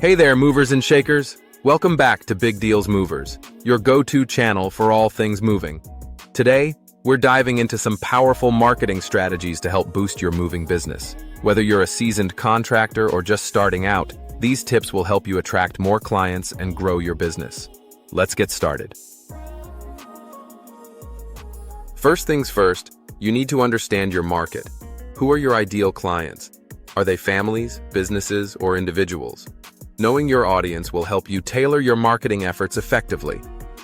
Hey there, movers and shakers. Welcome back to Big Deals Movers, your go-to channel for all things moving. Today, we're diving into some powerful marketing strategies to help boost your moving business. Whether you're a seasoned contractor or just starting out, these tips will help you attract more clients and grow your business. Let's get started. First things first, you need to understand your market. Who are your ideal clients? Are they families, businesses, or individuals? Knowing your audience will help you tailor your marketing efforts effectively.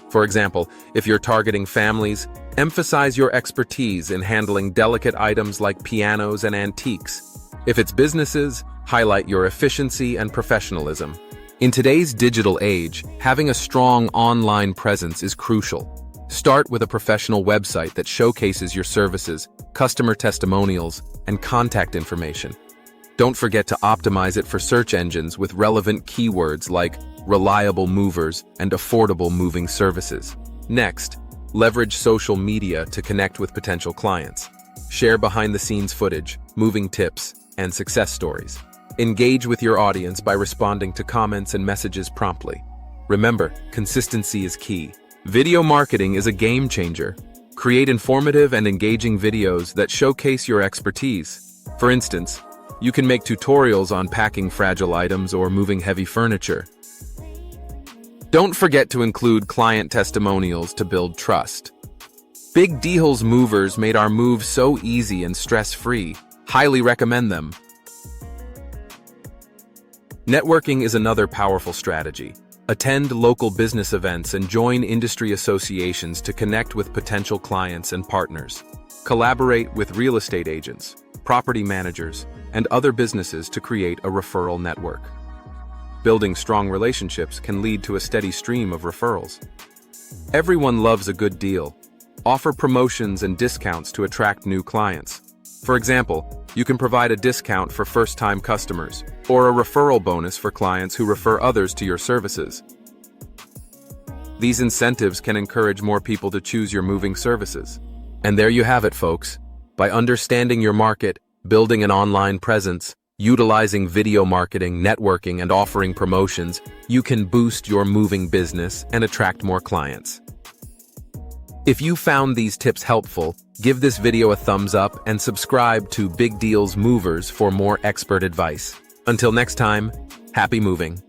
For example, if you're targeting families, emphasize your expertise in handling delicate items like pianos and antiques. If it's businesses, highlight your efficiency and professionalism. In today's digital age, having a strong online presence is crucial. Start with a professional website that showcases your services, customer testimonials, and contact information. Don't forget to optimize it for search engines with relevant keywords like reliable movers and affordable moving services. Next, leverage social media to connect with potential clients. Share behind-the-scenes footage, moving tips, and success stories. Engage with your audience by responding to comments and messages promptly. Remember, consistency is key. Video marketing is a game changer. Create informative and engaging videos that showcase your expertise. For instance, you can make tutorials on packing fragile items or moving heavy furniture. Don't forget to include client testimonials to build trust. Big Deals Movers made our move so easy and stress-free. Highly recommend them. Networking is another powerful strategy. Attend local business events and join industry associations to connect with potential clients and partners. Collaborate with real estate agents, property managers, and other businesses to create a referral network. Building strong relationships can lead to a steady stream of referrals. Everyone loves a good deal. Offer promotions and discounts to attract new clients. For example, you can provide a discount for first-time customers or a referral bonus for clients who refer others to your services. These incentives can encourage more people to choose your moving services. And there you have it, folks. By understanding your market, building an online presence, utilizing video marketing, networking, and offering promotions, you can boost your moving business and attract more clients. If you found these tips helpful, give this video a thumbs up and subscribe to Big Deals Movers for more expert advice. Until next time, happy moving.